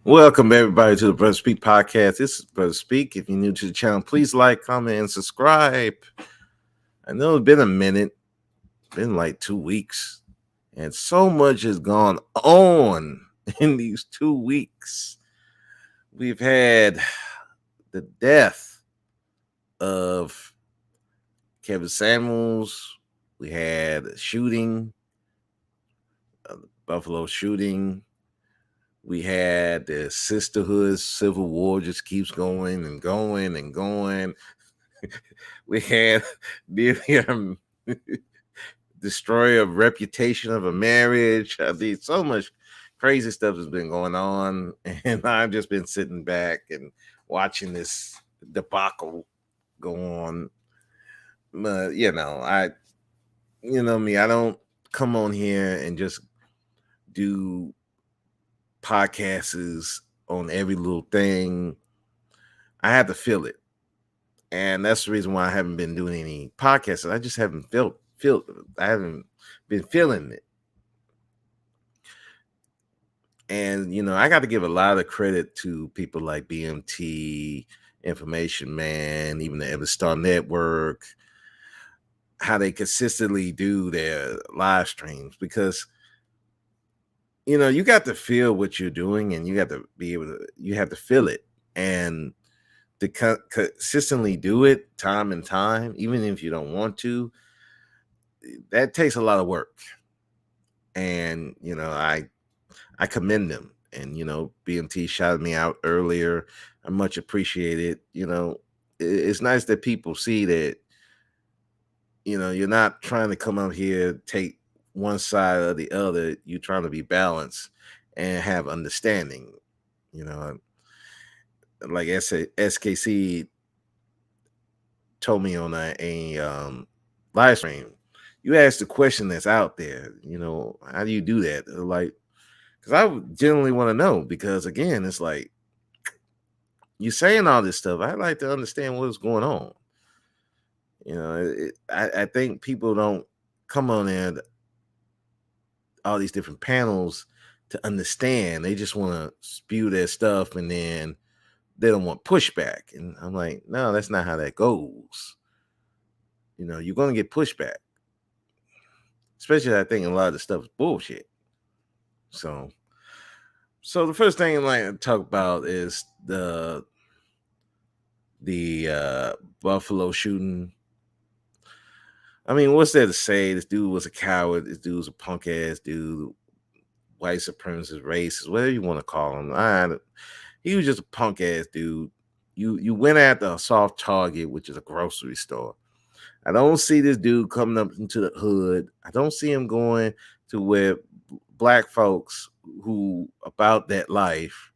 Welcome everybody to the Brother Speak podcast. This is Brother Speak. If you're new to the channel, please like, comment, and subscribe. I know it's been a minute, been like 2 weeks, and so much has gone on in these 2 weeks. We've had the death of Kevin Samuels. We had a shooting, the Buffalo shooting. We had the sisterhood civil war just keeps going and going and going. We had nearly destroy a reputation of a marriage. I mean, so much crazy stuff has been going on, and I've just been sitting back and watching this debacle go on. But you know me, I don't come on here and just do podcasts on every little thing. I have to feel it, and that's the reason why I haven't been doing any podcasts. I just haven't felt. I haven't been feeling it. And I got to give a lot of credit to people like BMT, Information Man, even the Everstar Network, how they consistently do their live streams, because you got to feel what you're doing, and you got to be able to, you have to feel it, and to consistently do it time and time, even if you don't want to, that takes a lot of work. And I commend them. And BMT shouted me out earlier. I much appreciate it. It's nice that people see that you're not trying to come out here take one side or the other. You're trying to be balanced and have understanding. You know, like SKC told me on a live stream. You ask the question that's out there. How do you do that? Like, because I generally want to know. Because again, it's like, you saying all this stuff. I'd like to understand what's going on. I think people don't come on there, all these different panels, to understand. They just want to spew their stuff, and then they don't want pushback. And I'm like, no, that's not how that goes. You're going to get pushback. Especially, I think a lot of the stuff is bullshit. So the first thing I'd like to talk about is the Buffalo shooting. I mean, what's there to say? This dude was a coward. This dude was a punk ass dude, white supremacist, racist, whatever you want to call him. He was just a punk ass dude. You went after a soft target, which is a grocery store. I don't see this dude coming up into the hood. I don't see him going to where black folks who about that life,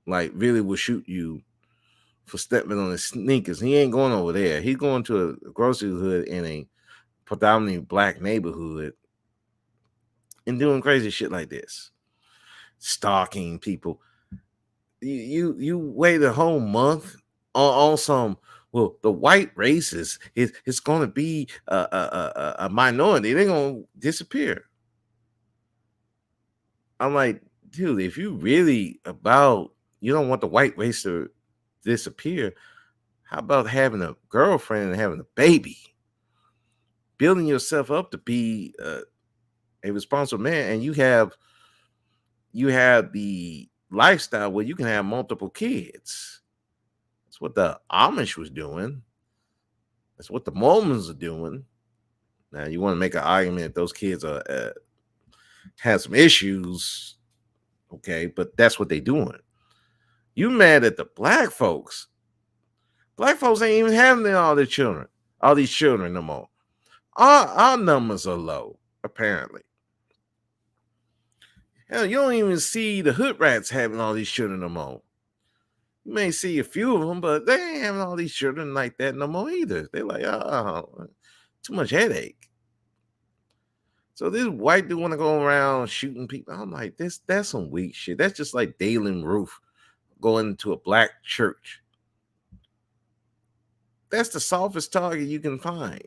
like, really will shoot you for stepping on his sneakers. He ain't going over there. He's going to a grocery hood in a predominantly black neighborhood and doing crazy shit like this, stalking people. You wait a whole month on some. Well, the white race is going to be a minority. They're going to disappear. I'm like, dude, if you really about, you don't want the white race to disappear, how about having a girlfriend and having a baby, building yourself up to be a responsible man, and you have the lifestyle where you can have multiple kids. That's what the Amish was doing. That's what the Mormons are doing. Now, you want to make an argument that those kids are have some issues, okay? But that's what they're doing. You mad at the black folks? Black folks ain't even having all these children no more. Our numbers are low, apparently. Hell, you don't even see the hood rats having all these children no more. You may see a few of them, but they ain't having all these children like that no more either. They're like, oh, too much headache. So this white dude want to go around shooting people. I'm like, that's some weak shit. That's just like Dalen Roof going into a black church. That's the softest target you can find.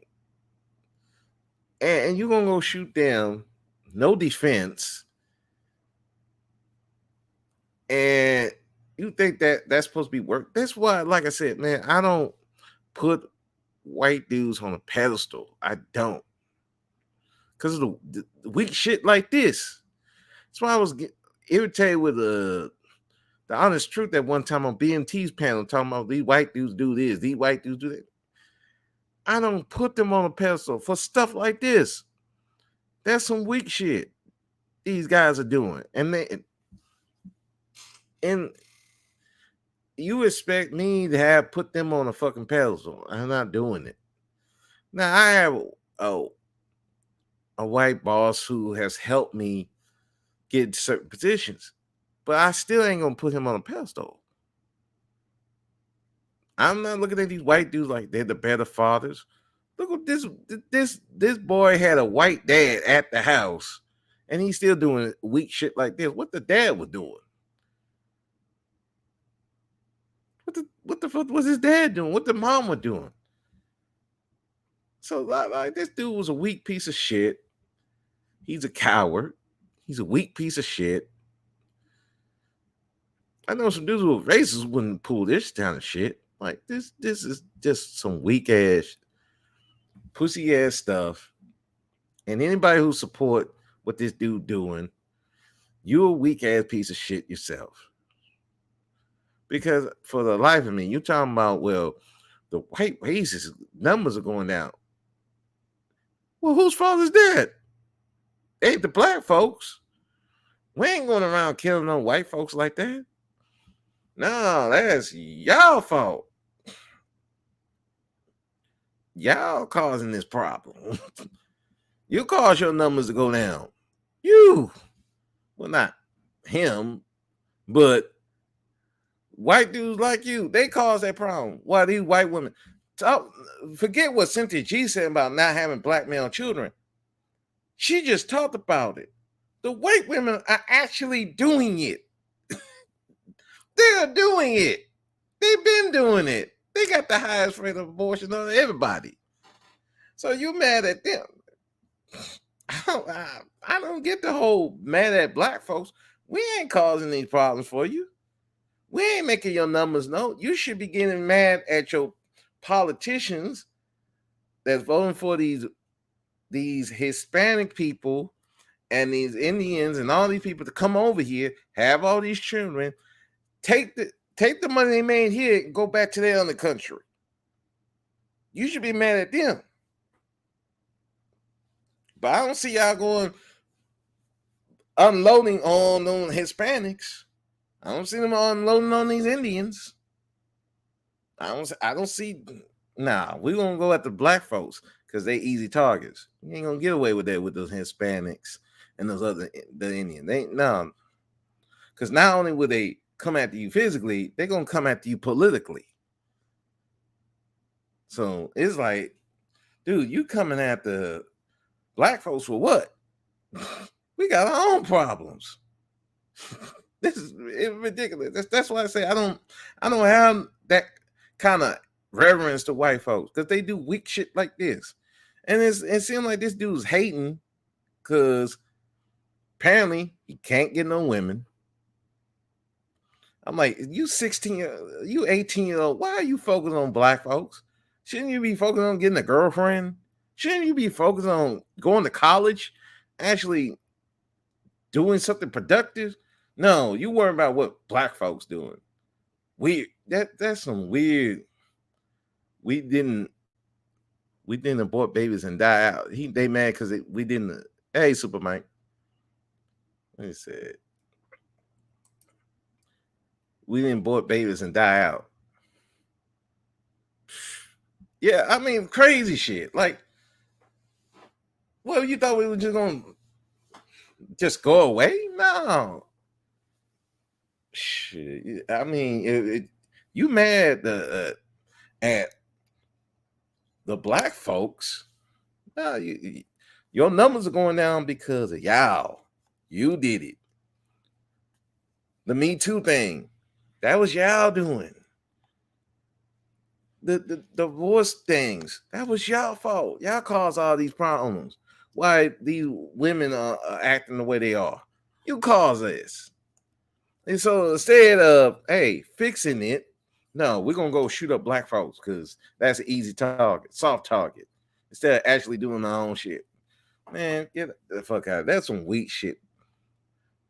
And you're going to go shoot them, no defense. And you think that that's supposed to be work? That's why, like I said, man, I don't put white dudes on a pedestal. I don't, because of the weak shit like this. That's why I was irritated with the honest truth that one time on BMT's panel talking about these white dudes do this, these white dudes do that. I don't put them on a pedestal for stuff like this. That's some weak shit these guys are doing, and you expect me to have put them on a fucking pedestal. I'm not doing it. Now I have a white boss who has helped me get certain positions, but I still ain't gonna put him on a pedestal. I'm not looking at these white dudes like they're the better fathers. Look what this boy had a white dad at the house, and he's still doing weak shit like this. What the dad was doing? What the fuck was his dad doing? What the mom was doing? So like this dude was a weak piece of shit. He's a coward. He's a weak piece of shit. I know some dudes who are racist wouldn't pull this kind of shit. Like this is just some weak ass, pussy ass stuff. And anybody who support what this dude doing, you're a weak ass piece of shit yourself. Because for the life of me, you're talking about, well, the white racist numbers are going down. Well, whose fault is that? Ain't the black folks. We ain't going around killing no white folks like that. No, that's y'all fault. Y'all causing this problem. You cause your numbers to go down. You. Well, not him, but white dudes like you, they cause that problem. Why these white women? Forget what Cynthia G said about not having black male children. She just talked about it. The white women are actually doing it. They are doing it. They've been doing it. They got the highest rate of abortion of everybody. So you mad at them? I don't get the whole mad at black folks. We ain't causing these problems for you. We ain't making your numbers know. You should be getting mad at your politicians that's voting for these Hispanic people and these Indians and all these people to come over here, have all these children, take the money they made here and go back to their own country. You should be mad at them. But I don't see y'all going unloading on Hispanics. I don't see them unloading on these Indians. I don't see. Nah, we're gonna go at the black folks because they easy targets. You ain't gonna get away with that with those Hispanics and the Indians. They no, because not only will they come after you physically, they're gonna come after you politically. So it's like, dude, you coming after black folks for what? We got our own problems. This is ridiculous. That's why I say I don't have that kind of reverence to white folks because they do weak shit like this. And it seems like this dude's hating because apparently he can't get no women. I'm like, you 16, you 18-year-old, why are you focused on black folks? Shouldn't you be focused on getting a girlfriend? Shouldn't you be focused on going to college, actually doing something productive? No, you worry about what black folks doing. Weird. That's some weird. We didn't abort babies and die out. They mad because we didn't. Hey, Super Mike. Let me say it. We didn't abort babies and die out. Yeah, I mean, crazy shit. Like, well, you thought we were just gonna just go away? No. Shit. I mean, you mad at the black folks? No, your numbers are going down because of y'all. You did it. The Me Too thing, that was y'all doing. The divorce things, that was y'all fault. Y'all caused all these problems. Why these women are acting the way they are. You caused this. And so instead of, hey, fixing it, no, we're gonna go shoot up black folks because that's an easy target, soft target. Instead of actually doing our own shit. Man, get the fuck out. That's some weak shit.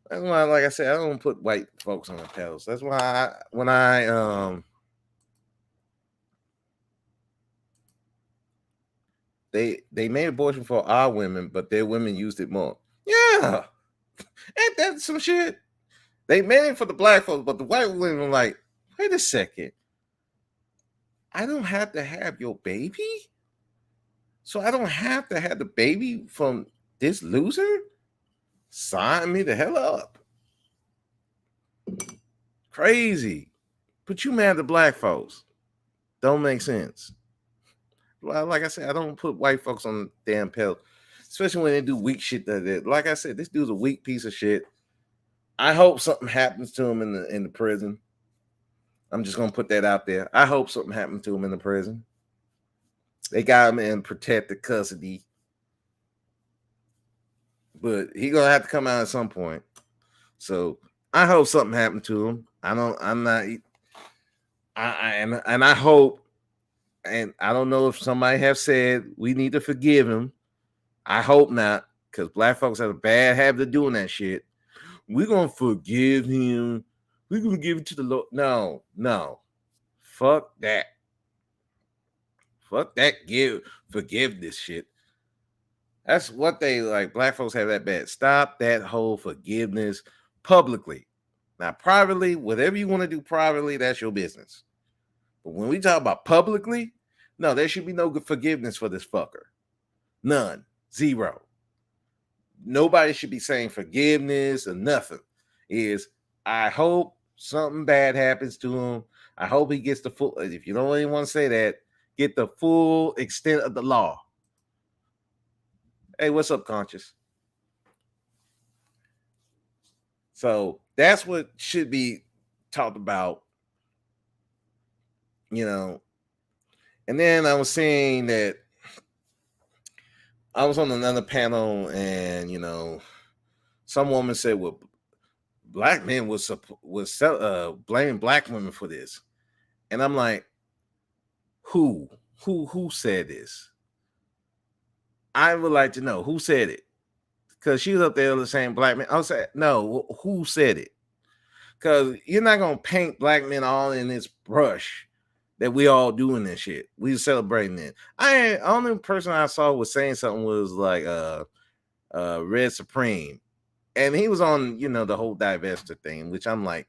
That's why, like I said, I don't put white folks on the pedals. That's why when I they made abortion for our women, but their women used it more. Yeah, ain't that some shit? They made it for the black folks, but the white women were like, wait a second, I don't have to have your baby, so I don't have to have the baby from this loser. Sign me the hell up. Crazy. But you mad at the black folks. Don't make sense. Well, like I said, I don't put white folks on the damn pedal, especially when they do weak shit. Like I said, this dude's a weak piece of shit. I hope something happens to him in the prison. I'm just gonna put that out there. I hope something happened to him in the prison. They got him in protected custody, but he gonna have to come out at some point. So I hope something happened to him. I hope, and I don't know if somebody have said we need to forgive him. I hope not, because black folks have a bad habit of doing that shit. We're gonna forgive him. We're gonna give it to the Lord. No. Fuck that. Fuck that. Forgive this shit. That's what they like. Black folks have that bad. Stop that whole forgiveness publicly. Now, privately, whatever you want to do privately, that's your business. But when we talk about publicly, no, there should be no forgiveness for this fucker. None. Zero. Nobody should be saying forgiveness or nothing. I hope something bad happens to him. I hope he gets the full, if you don't really want to say that, get the full extent of the law. Hey, what's up, Conscious? So that's what should be talked about, And then I was saying that I was on another panel, and some woman said, "Well, black men was blaming black women for this," and I'm like, "Who said this?" I would like to know who said it, because she was up there saying black men. I was saying, no, who said it? Because you're not gonna paint black men all in this brush that we all doing this shit. We celebrating it. The only person I saw was saying something was like Red Supreme, and he was on the whole divester thing, which I'm like,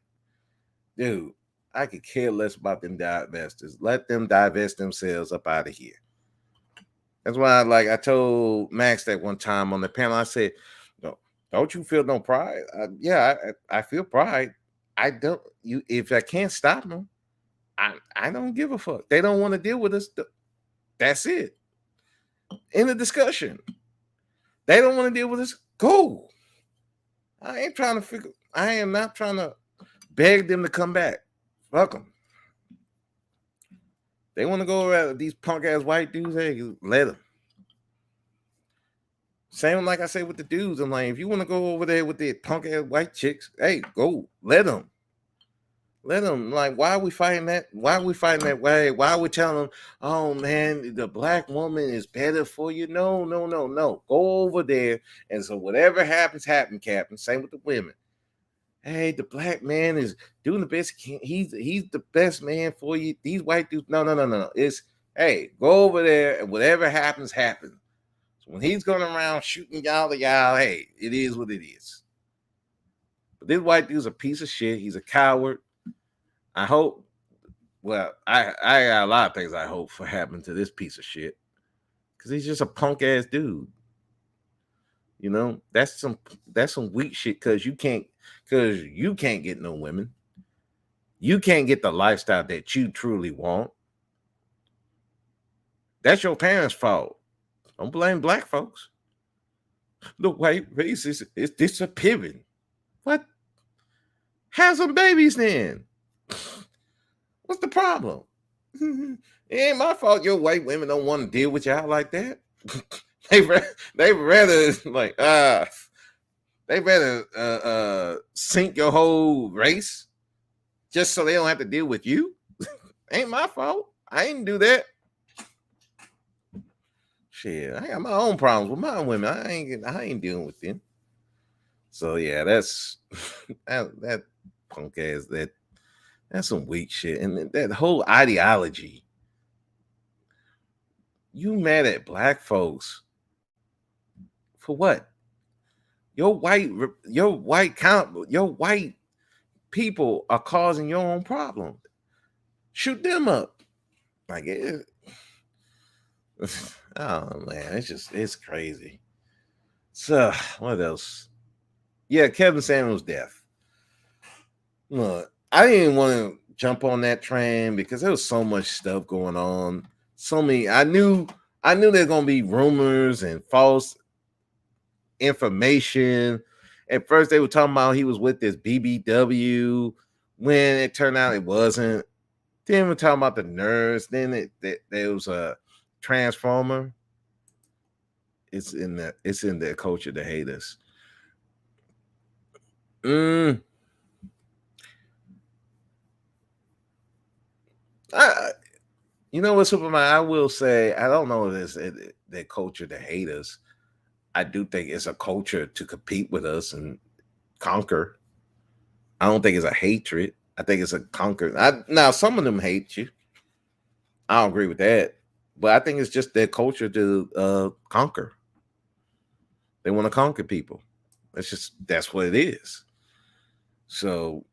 dude, I could care less about them divestors. Let them divest themselves up out of here. That's why I told Max that one time on the panel. I said, no, don't you feel no pride? I feel pride. I don't. If I can't stop them, I don't give a fuck. They don't want to deal with us. That's it. In the discussion, they don't want to deal with us. Go. I am not trying to beg them to come back. Fuck them. They want to go around these punk ass white dudes. Hey, let them. Same like I say with the dudes. I'm like, if you want to go over there with the punk ass white chicks, hey, go. Let them. Let them. Like, why are we fighting that? Why are we fighting that way? Why are we telling them, oh man, the black woman is better for you? No. Go over there. And so whatever happens, Captain. Same with the women. Hey, the black man is doing the best he can. He's the best man for you. These white dudes, no. It's, hey, go over there and whatever happens. So when he's going around shooting y'all, hey, it is what it is. But this white dude's a piece of shit. He's a coward. I hope, I got a lot of things I hope for happen to this piece of shit, because he's just a punk ass dude. That's some weak shit, because you can't get no women. You can't get the lifestyle that you truly want. That's your parents' fault. Don't blame black folks. The white race is disappearing. What? Have some babies then. What's the problem? It ain't my fault your white women don't want to deal with y'all like that. they rather like, They better sink your whole race just so they don't have to deal with you. Ain't my fault. I ain't do that. Shit, I got my own problems with my women. I ain't dealing with them. So yeah, that's that punk ass that's some weak shit. And that whole ideology. You mad at black folks for what? Your white people are causing your own problem. Shoot them up. Like it, oh man, it's crazy. So what else? Yeah, Kevin Samuels' death. Look, I didn't want to jump on that train because there was so much stuff going on. So many. I knew there's gonna be rumors and false information. At first, they were talking about he was with this BBW. When it turned out it wasn't. Then we're talking about the nurse. Then there was a transformer. It's in their culture to hate us. Mm, I, you know what, Superman? I will say I don't know if it's their culture to hate us. I do think it's a culture to compete with us and conquer. I don't think it's a hatred. I think it's a conquer. Now some of them hate you. I don't agree with that, but I think it's just their culture to conquer. They want to conquer people. That's what it is. So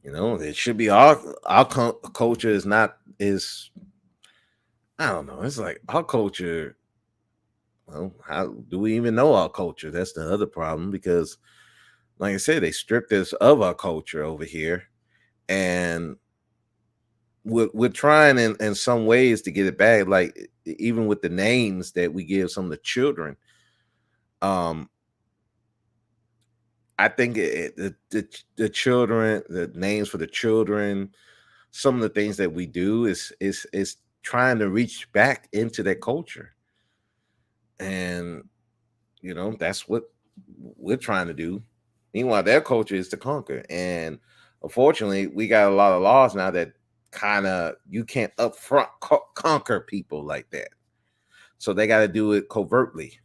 it should be our culture is not is I don't know. It's like our culture. Well, how do we even know our culture? That's the other problem because, like I said, they stripped us of our culture over here, and we're trying in some ways to get it back. Like even with the names that we give some of the children, um, I think the children, the names for the children, some of the things that we do is trying to reach back into that culture, and that's what we're trying to do. Meanwhile, their culture is to conquer, and unfortunately, we got a lot of laws now that kind of you can't upfront conquer people like that. So they got to do it covertly.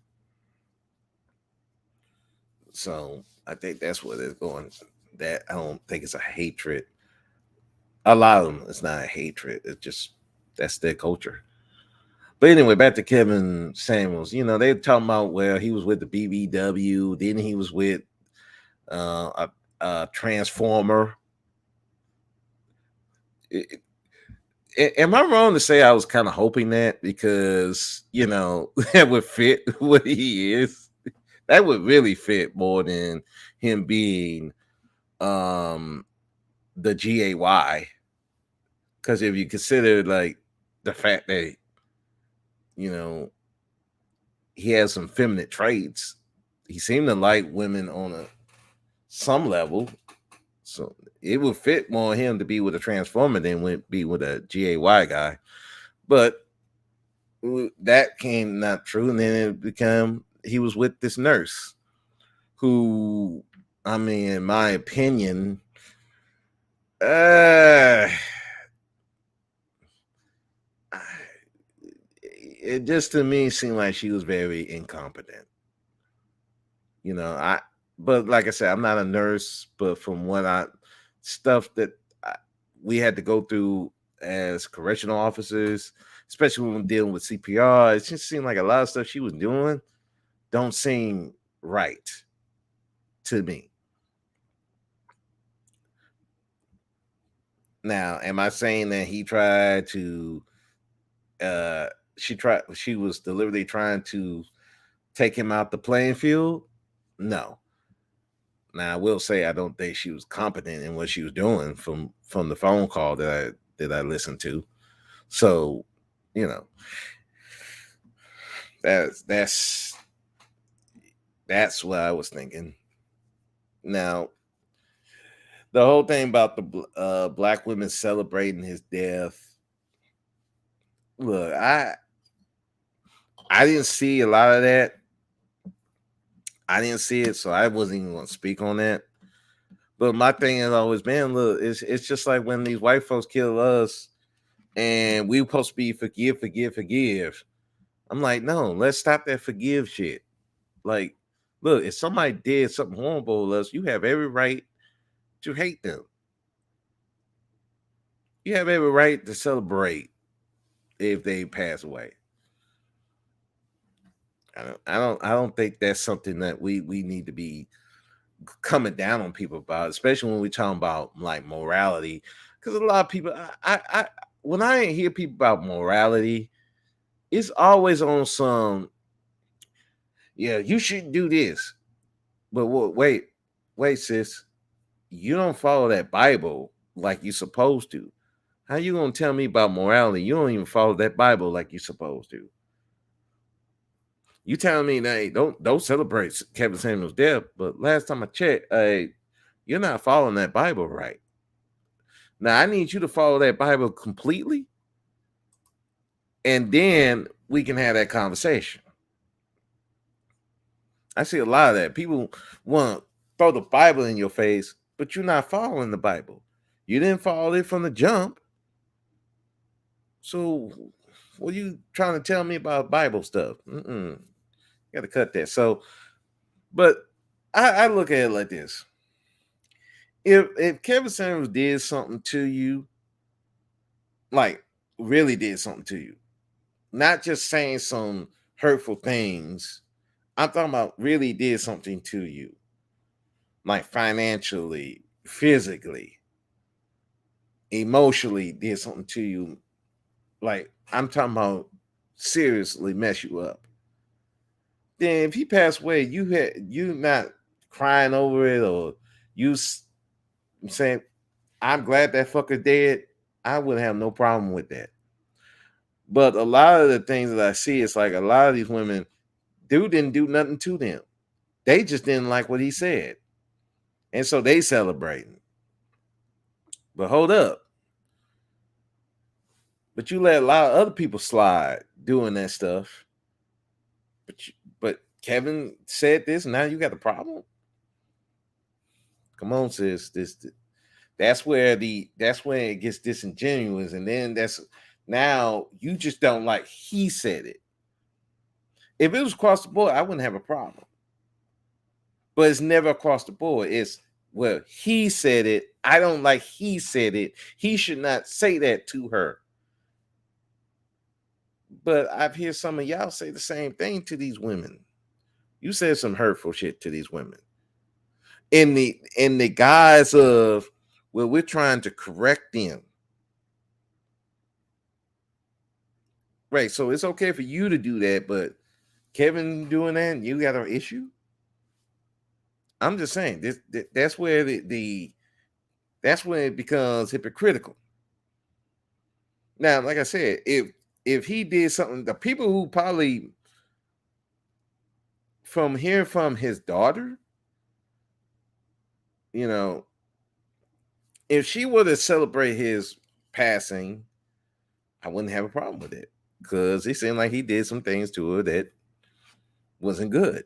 So I think that's what it's going. That I don't think it's a hatred. A lot of them, it's not a hatred. It's just that's their culture. But anyway, back to Kevin Samuels. They were talking about where he was with the BBW, then he was with a transformer. Am I wrong to say I was kind of hoping that because that would fit what he is? That would really fit more than him being um the GAY. Because if you consider like the fact that you know he has some feminine traits, he seemed to like women on a some level. So it would fit more him to be with a transformer than would be with a GAY guy. But that came not true, and then it became he was with this nurse who, I mean, in my opinion, uh it just to me seemed like she was very incompetent. I but like I said, I'm not a nurse, but from what I stuff that we had to go through as correctional officers, especially when we're dealing with CPR, it just seemed like a lot of stuff she was doing don't seem right to me. Now, am I saying that he tried to uh she was deliberately trying to take him out the playing field? No. Now I will say I don't think she was competent in what she was doing from the phone call that I listened to. So, you know, that's that's that's what I was thinking. Now, the whole thing about the black women celebrating his death. Look, I didn't see a lot of that. I didn't see it, so I wasn't even going to speak on that. But my thing has always been, look, it's just like when these white folks kill us, and we supposed to be forgive. I'm like, no, let's stop that forgive shit. Like, look, if somebody did something horrible to us, you have every right to hate them. You have every right to celebrate if they pass away. I don't think that's something that we need to be coming down on people about, especially when we're talking about like morality. Because a lot of people, when I hear people about morality, it's always on some, yeah, you should do this. But wait, sis, you don't follow that Bible like you're supposed to. How you gonna tell me about morality? You don't even follow that Bible like you're supposed to. You telling me that, hey, don't celebrate Kevin Samuel's death, but last time I checked, you're not following that Bible right. Now I need you to follow that Bible completely, and then we can have that conversation. I see a lot of that. People want to throw the Bible in your face, but you're not following the Bible. You didn't follow it from the jump. So what are you trying to tell me about Bible stuff? Got to cut that. So, but I look at it like this: if Kevin Samuels did something to you, like really did something to you, not just saying some hurtful things, I'm talking about really did something to you, like financially, physically, emotionally, did something to you. Like I'm talking about seriously mess you up. Then if he passed away, you not crying over it, or you saying, I'm glad that fucker dead. I wouldn't have no problem with that. But a lot of the things that I see, it's like a lot of these women, dude didn't do nothing to them. They just didn't like what he said. And so they celebrating. But hold up. But you let a lot of other people slide doing that stuff. But Kevin said this, and now you got a problem? Come on, sis. That's where it gets disingenuous, and then now you just don't like he said it. If it was across the board, I wouldn't have a problem. But it's never across the board. It's, well, he said it. I don't like he said it. He should not say that to her. But I've heard some of y'all say the same thing to these women. You said some hurtful shit to these women. In the guise of, well, we're trying to correct them. Right. So it's okay for you to do that, but Kevin doing that, you got an issue? I'm just saying that's where that's when it becomes hypocritical. Now, like I said, if he did something, the people who probably from hearing from his daughter, you know, if she were to celebrate his passing, I wouldn't have a problem with it, because it seemed like he did some things to her that wasn't good.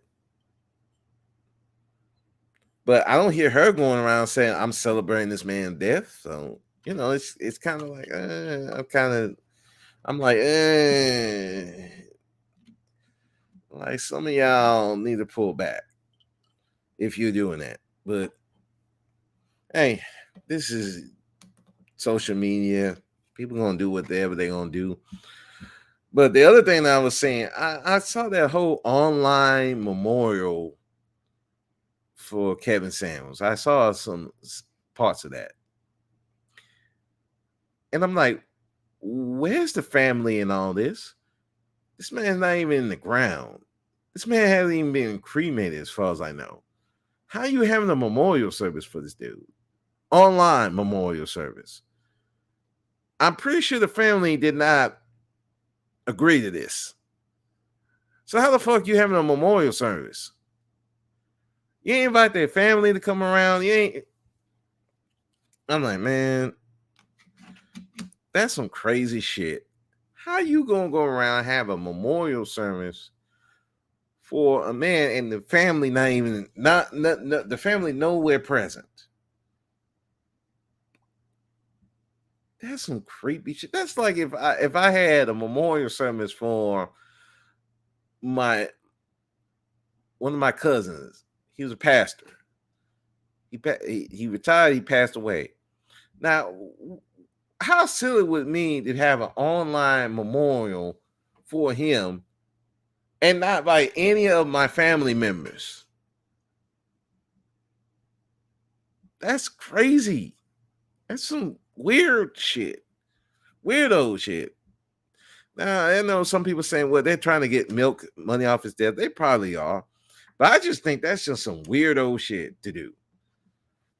But I don't hear her going around saying, I'm celebrating this man's death. So, it's kind of like, I'm like, like some of y'all need to pull back if you're doing that. But hey, this is social media. People gonna do whatever they're gonna do. But the other thing that I was saying, I saw that whole online memorial for Kevin Samuels. I saw some parts of that. And I'm like, where's the family in all this? This man's not even in the ground. This man hasn't even been cremated, as far as I know. How are you having a memorial service for this dude? Online memorial service. I'm pretty sure the family did not agree to this. So how the fuck you having a memorial service? You ain't invite their family to come around. I'm like, man, that's some crazy shit. How you gonna go around and have a memorial service for a man and the family not even not the family nowhere present. That's some creepy shit. That's like if I had a memorial service for my one of my cousins. He was a pastor. He retired. He passed away. Now, how silly would it mean to have an online memorial for him and not by any of my family members? That's crazy. That's some weird shit. Weirdo shit. Now, I know some people saying, well, they're trying to get milk money off his death. They probably are. But I just think that's just some weirdo shit to do.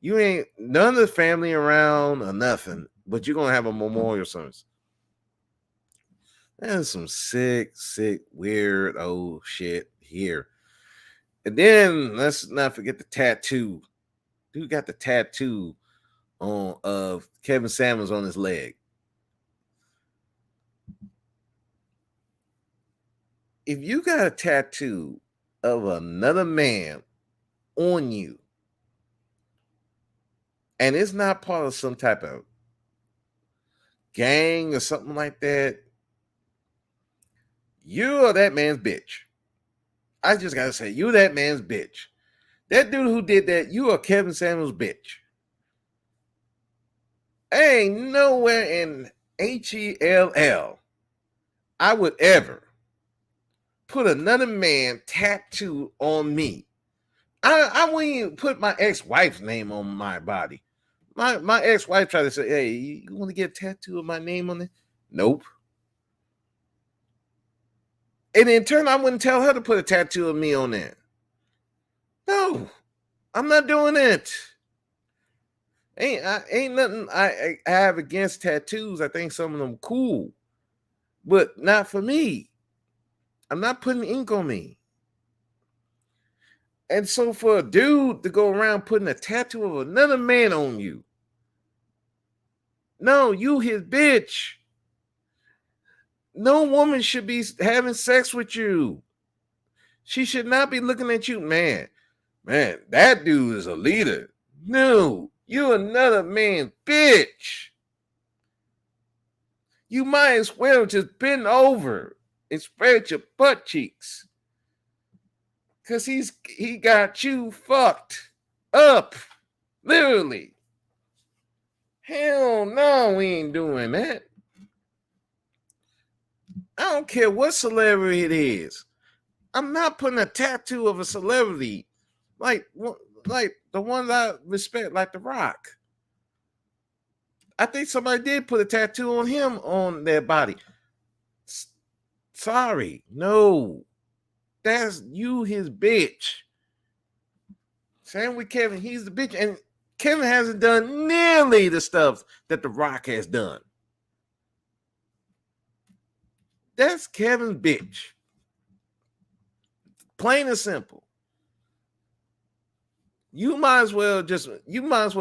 You ain't none of the family around or nothing, but you're going to have a memorial service. That's some sick, weird old shit here. And then let's not forget the tattoo. Dude got the tattoo on of Kevin Samuels on his leg. If you got a tattoo of another man on you, and it's not part of some type of gang or something like that, you are that man's bitch. I just gotta say, you that man's bitch. That dude who did that, you are Kevin Samuels' bitch. Ain't nowhere in HELL I would ever put another man tattoo on me. I wouldn't even put my ex-wife's name on my body. My ex-wife tried to say, hey, you want to get a tattoo of my name on it? Nope. And in turn, I wouldn't tell her to put a tattoo of me on there. No, I'm not doing it. Ain't nothing I have against tattoos. I think some of them cool, but not for me. I'm not putting ink on me. And so for a dude to go around putting a tattoo of another man on you, no, you his bitch. No woman should be having sex with you. She should not be looking at you, man. Man, that dude is a leader. No, you another man's bitch. You might as well just bend over and spread your butt cheeks. Cause he got you fucked up. Literally. Hell no, we ain't doing that. I don't care what celebrity it is. I'm not putting a tattoo of a celebrity like the ones I respect, like The Rock. I think somebody did put a tattoo on him on their body. Sorry, no. That's you, his bitch. Same with Kevin. He's the bitch. And Kevin hasn't done nearly the stuff that The Rock has done. That's Kevin's bitch. Plain and simple. You might as well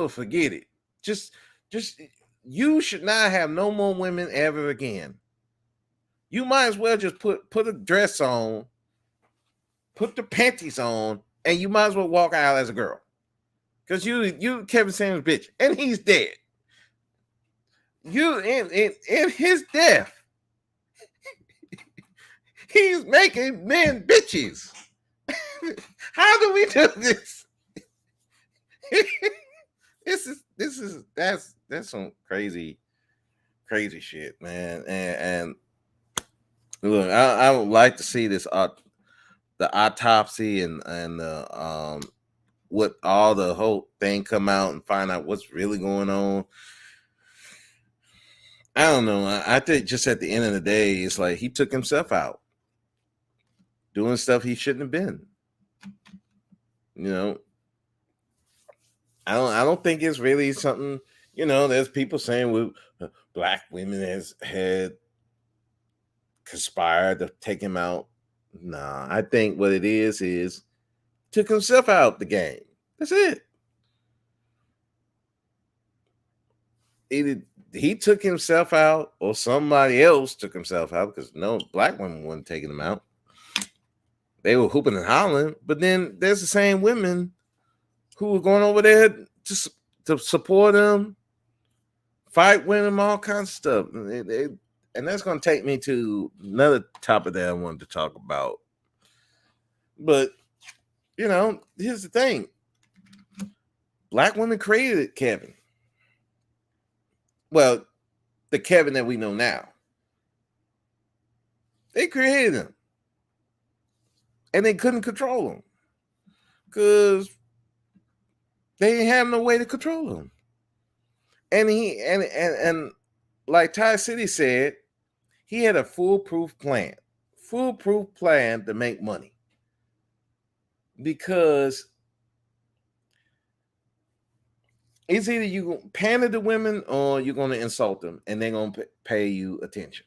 forget it. Just you should not have no more women ever again. You might as well just put a dress on, put the panties on, and you might as well walk out as a girl. Because you Kevin Samuels bitch, and he's dead. You in his death, he's making men bitches. How do we do this? That's some crazy shit, man. And look, I would like to see this the autopsy and what all the whole thing come out and find out what's really going on. I don't know. I think just at the end of the day, it's like he took himself out, doing stuff he shouldn't have been. You know, I don't think it's really something. You know, there's people saying black women had conspired to take him out. Nah, I think what it is took himself out the game. That's it. Either he took himself out or somebody else took himself out, because no black women wasn't taking him out. They were hooping and hollering, but then there's the same women who were going over there to support them, fight with them, all kinds of stuff. And that's going to take me to another topic that I wanted to talk about. But, here's the thing. Black women created Kevin. Well, the Kevin that we know now. They created him. And they couldn't control him. Because they didn't have no way to control him. And and like Ty City said, he had a foolproof plan to make money. Because it's either you going to pander to women or you're going to insult them, and they're going to pay you attention.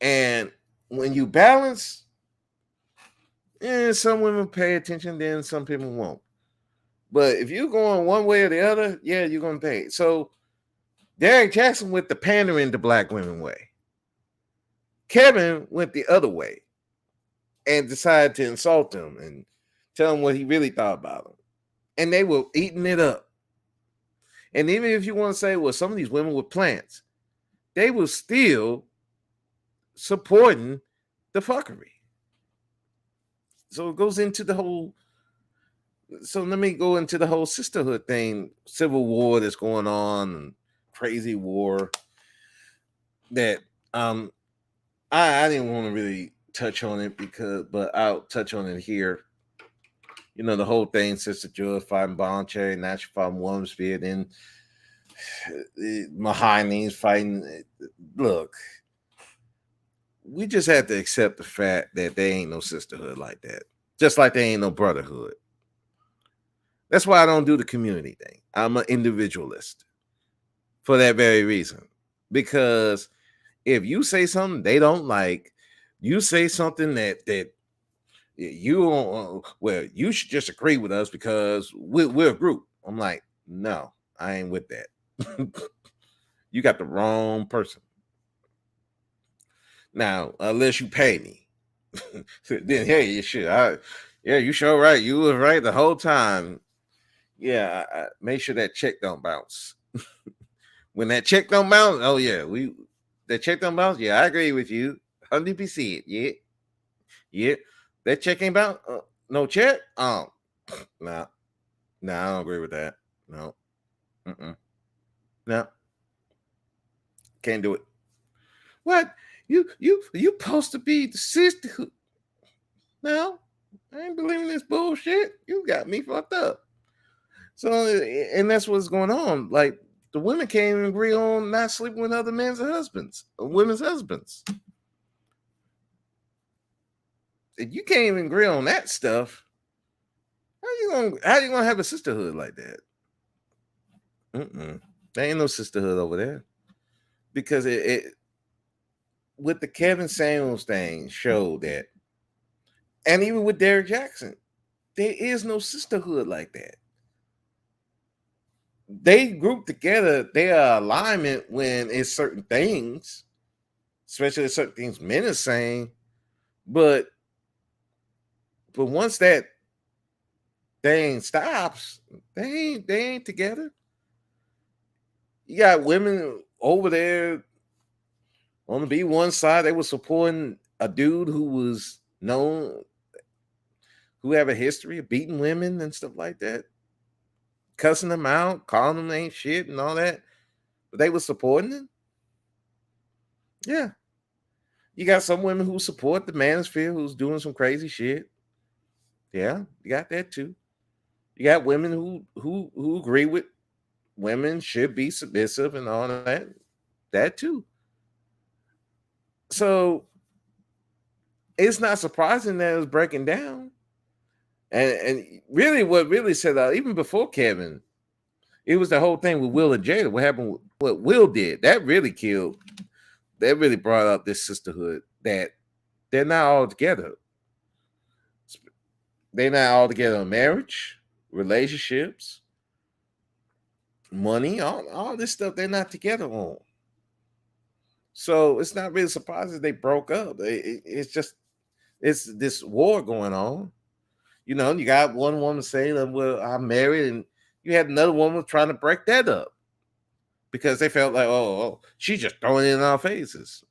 And when you balance, some women pay attention, then some people won't. But if you're going one way or the other, yeah, you're going to pay. So Derrick Jaxn went the pandering to black women way. Kevin went the other way and decided to insult them and tell them what he really thought about them. And they were eating it up. And even if you want to say, well, some of these women were plants, they were still supporting the fuckery. So it goes into the whole. So let me go into the whole sisterhood thing, civil war that's going on, and crazy war that I didn't want to really touch on it but I'll touch on it here. The whole thing, Sister George fighting Voluntary, National fighting Wormsby, then Mahoney's fighting. Look, we just have to accept the fact that there ain't no sisterhood like that. Just like there ain't no brotherhood. That's why I don't do the community thing. I'm an individualist for that very reason. Because if you say something they don't like, you say something that you don't, well, you should just agree with us because we're a group. I'm like, no, I ain't with that. You got the wrong person. Now, unless you pay me, then hey, you should. Yeah, you sure right. You was right the whole time. Yeah, I make sure that check don't bounce. When that check don't bounce, oh yeah, that check don't bounce. Yeah, I agree with you, 100%. Yeah. That check ain't bounce. No check. Nah, I don't agree with that. No, no, can't do it. What you supposed to be the sisterhood? No, I ain't believing this bullshit. You got me fucked up. So, and that's what's going on. Like, the women can't even agree on not sleeping with other men's husbands, or women's husbands. If you can't even agree on that stuff, how you gonna have a sisterhood like that? There ain't no sisterhood over there. Because it with the Kevin Samuels thing showed that, and even with Derrick Jaxn, there is no sisterhood like that. They group together, they are alignment when it's certain things, especially certain things men are saying, but once that thing stops, they ain't together. You got women over there on the B1 side, they were supporting a dude who was known, who have a history of beating women and stuff like that, cussing them out, calling them ain't shit and all that, but they were supporting him. Yeah. You got some women who support the manosphere who's doing some crazy shit. Yeah, you got that too. You got women who agree with women should be submissive and all that. That too. So it's not surprising that it was breaking down. And really what really set out, even before Kevin, it was the whole thing with Will and Jada. What happened with what Will did, that really brought up this sisterhood that they're not all together. They're not all together in marriage, relationships, money, all this stuff they're not together on. So it's not really surprising they broke up. It's It's this war going on. You know, you got one woman saying, "Well, I'm married," and you had another woman trying to break that up because they felt like, "Oh, she's just throwing it in our faces."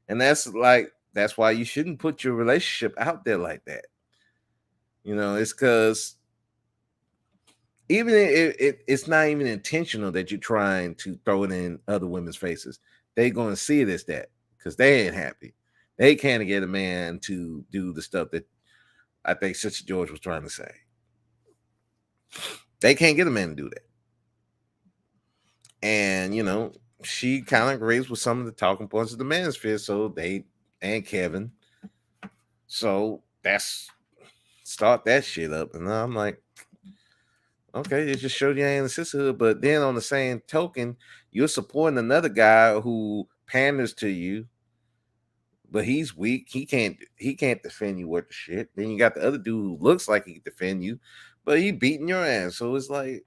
And that's why you shouldn't put your relationship out there like that. You know, it's because even it's not even intentional that you're trying to throw it in other women's faces. They're going to see it as that because they ain't happy. They can't get a man to do the stuff that I think Sister George was trying to say. They can't get a man to do that. And, you know, she kind of agrees with some of the talking points of the manosphere. So they and Kevin. So that's start that shit up. And I'm like, okay, it just showed you ain't a sisterhood. But then on the same token, you're supporting another guy who panders to you, but he's weak. He can't defend you worth the shit. Then you got the other dude who looks like he can defend you, but he beating your ass. So it's like,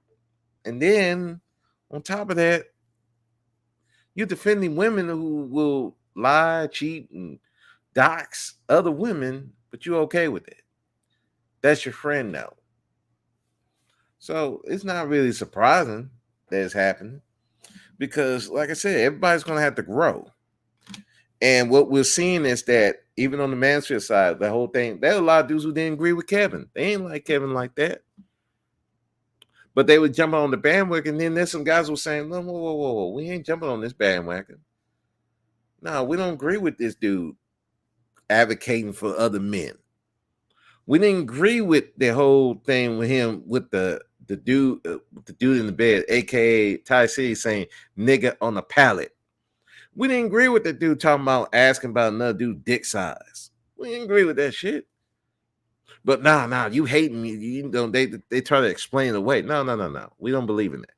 and then on top of that, you're defending women who will lie, cheat, and dox other women, but you're okay with it. That's your friend now. So it's not really surprising that it's happening because, like I said, everybody's going to have to grow. And what we're seeing is that even on the Mansfield side, the whole thing, there are a lot of dudes who didn't agree with Kevin. They ain't like Kevin like that. But they would jump on the bandwagon. And then there's some guys who were saying, whoa, whoa, whoa, whoa, we ain't jumping on this bandwagon. No, we don't agree with this dude advocating for other men. We didn't agree with the whole thing with him with the dude in the bed, aka Ty City, saying nigga on the pallet. We didn't agree with the dude talking about asking about another dude dick size. We didn't agree with that shit. But nah, you hating me. You know, they try to explain it away. No. We don't believe in that.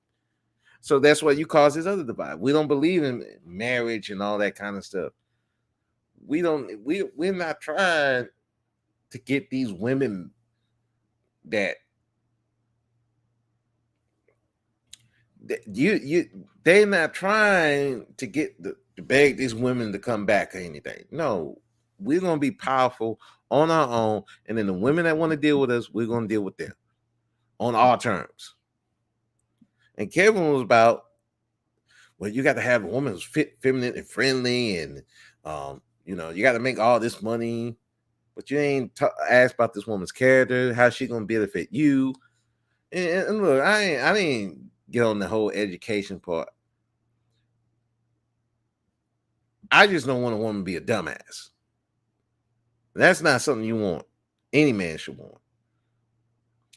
So that's why you cause this other divide. We don't believe in marriage and all that kind of stuff. We're not trying to get these women that they're not trying to get to beg these women to come back or anything. No, we're gonna be powerful on our own, and then the women that want to deal with us, we're gonna deal with them on our terms. And Kevin was about, well, you got to have a woman who's fit, feminine, and friendly, and you know, you got to make all this money, but you ain't asked about this woman's character, how she gonna benefit you. And look, I didn't get on the whole education part. I just don't want a woman to be a dumbass. That's not something you want. Any man should want.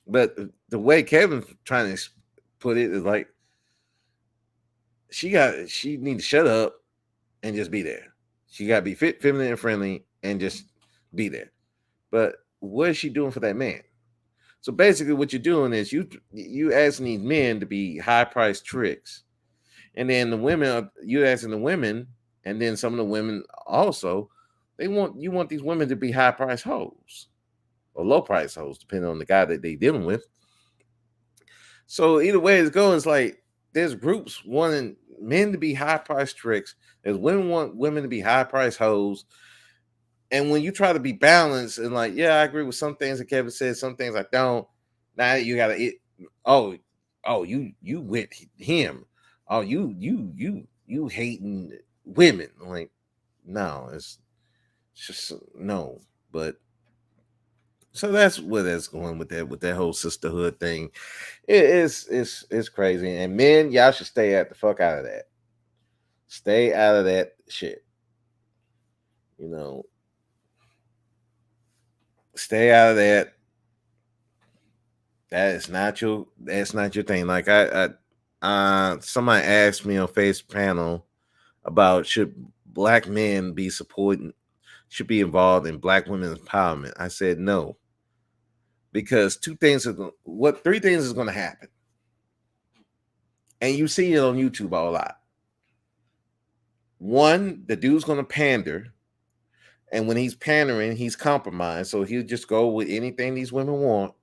But the way Kevin's trying to put it is like she need to shut up and just be there. She got to be fit, feminine, and friendly, and just be there. But what is she doing for that man? So basically, what you're doing is you asking these men to be high priced tricks, and then the women you asking the women, and then some of the women also you want these women to be high priced hoes or low price hoes, depending on the guy that they dealing with. So either way it's going, it's like there's groups wanting men to be high priced tricks. There's women want women to be high priced hoes. And when you try to be balanced and like, yeah, I agree with some things that Kevin said, some things I don't. Now you gotta you with him. Oh, you hating women. Like, no, it's just no. But so that's where that's going with that whole sisterhood thing. It's crazy. And men, y'all should stay the fuck out of that. Stay out of that shit. You know, stay out of that. That's not your thing. Like somebody asked me on Face Panel about should black men be supporting should be involved in black women's empowerment. I said no. Because three things is going to happen. And you see it on YouTube a lot. One, the dude's going to pander. And when he's pandering, he's compromised. So he'll just go with anything these women want.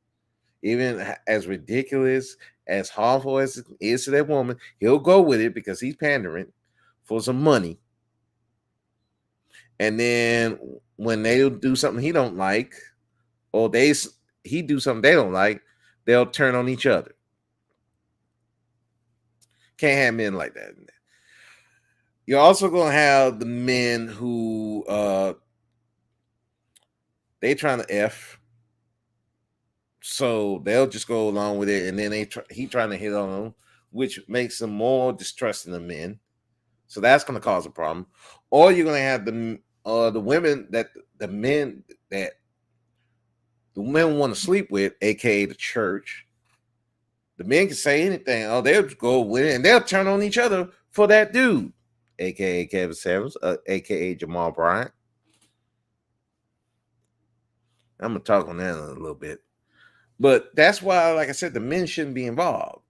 Even as ridiculous, as harmful as it is to that woman, he'll go with it because he's pandering for some money. And then when they do something he don't like, or he do something they don't like, they'll turn on each other. Can't have men like that. You're also gonna have the men who they trying to F, so they'll just go along with it, and then he trying to hit on them, which makes them more distrusting of men. So that's gonna cause a problem. Or you're gonna have the women that the men that the men want to sleep with, aka the church. The men can say anything. Oh, they'll go with it, and they'll turn on each other for that dude, aka Kevin Samuels, aka Jamal Bryant. I'm gonna talk on that in a little bit, but that's why, like I said, the men shouldn't be involved,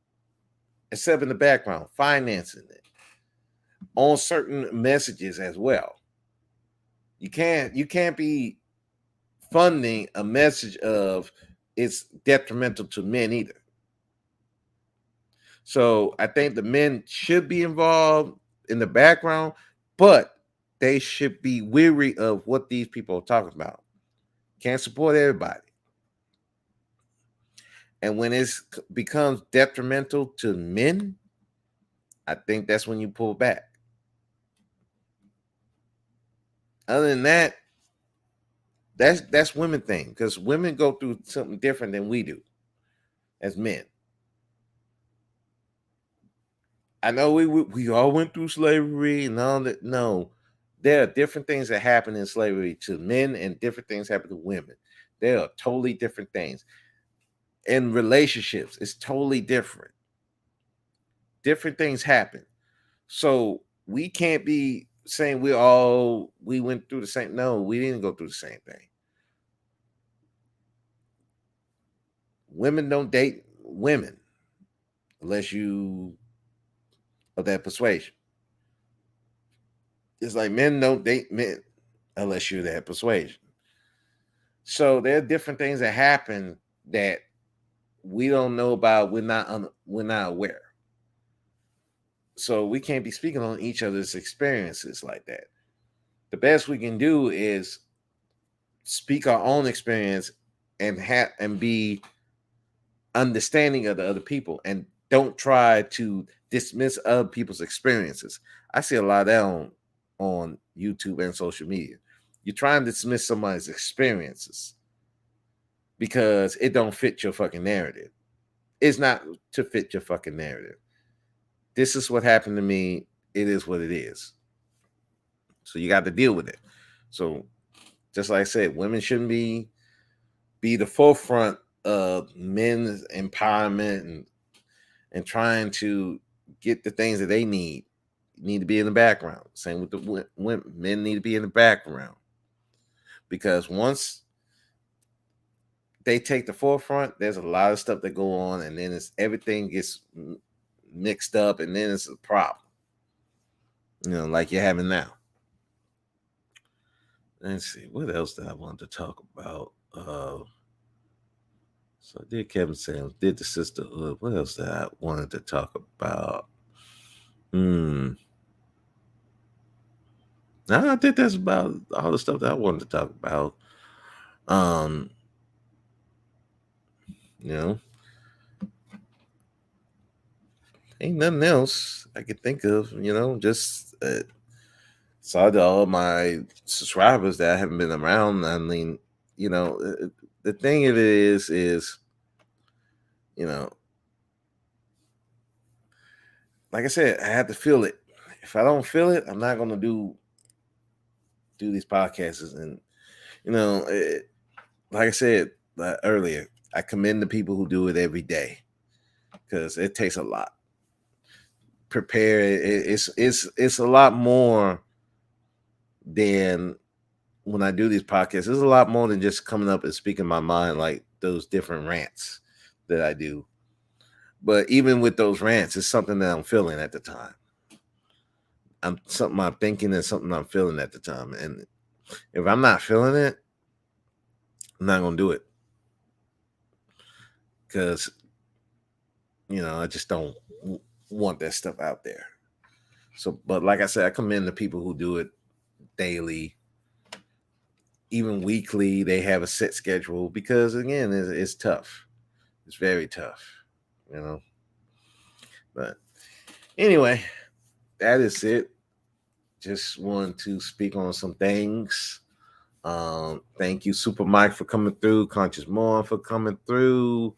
except in the background, financing it on certain messages as well. You can't be funding a message of it's detrimental to men either. So I think the men should be involved in the background, but they should be weary of what these people are talking about. Can't support everybody. And when it becomes detrimental to men, I think that's when you pull back. Other than that, that's women thing, because women go through something different than we do as men. I know we all went through slavery and all that. No, there are different things that happen in slavery to men and different things happen to women. They are totally different things. In relationships, it's totally different. Different things happen. So we can't be saying we went through the same. No, we didn't go through the same thing. Women don't date women unless you of that persuasion. It's like men don't date men unless you're that persuasion. So there are different things that happen that we don't know about. We're not aware. So we can't be speaking on each other's experiences like that. The best we can do is speak our own experience and be understanding of the other people, and don't try to dismiss other people's experiences. I see a lot of that on YouTube and social media. You're trying to dismiss somebody's experiences because it don't fit your fucking narrative. It's not to fit your fucking narrative. This is what happened to me. It is what it is. So you got to deal with it. So just like I said, women shouldn't be the forefront of men's empowerment and trying to get the things that they need. Need to be in the background. Same with the women. Men need to be in the background, because once they take the forefront, there's a lot of stuff that go on, and then everything gets mixed up, and then it's a problem. Like you're having now. Let's see, what else did I want to talk about? So I did Kevin Samuels, did the sisterhood. What else did I wanted to talk about? No, I think that's about all the stuff that I wanted to talk about. You know, ain't nothing else I could think of. Just sorry to all my subscribers that haven't been around. I mean, the thing of it is, like I said, I have to feel it. If I don't feel it, I'm not gonna do these podcasts. And like I said earlier, I commend the people who do it every day, because it takes a lot. Prepare it's a lot more than when I do these podcasts. There's a lot more than just coming up and speaking my mind like those different rants that I do. But even with those rants, it's something that I'm feeling at the time. Something I'm thinking and something I'm feeling at the time. And if I'm not feeling it, I'm not gonna do it, because I just don't want that stuff out there. So, but like I said, I commend the people who do it daily, even weekly, they have a set schedule because again, it's tough. It's very tough, you know. But anyway, that is it. Just want to speak on some things. Thank you, Super Mike, for coming through, Conscious Moon for coming through,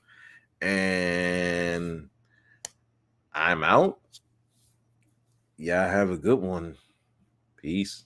and I'm out. Yeah, have a good one. Peace.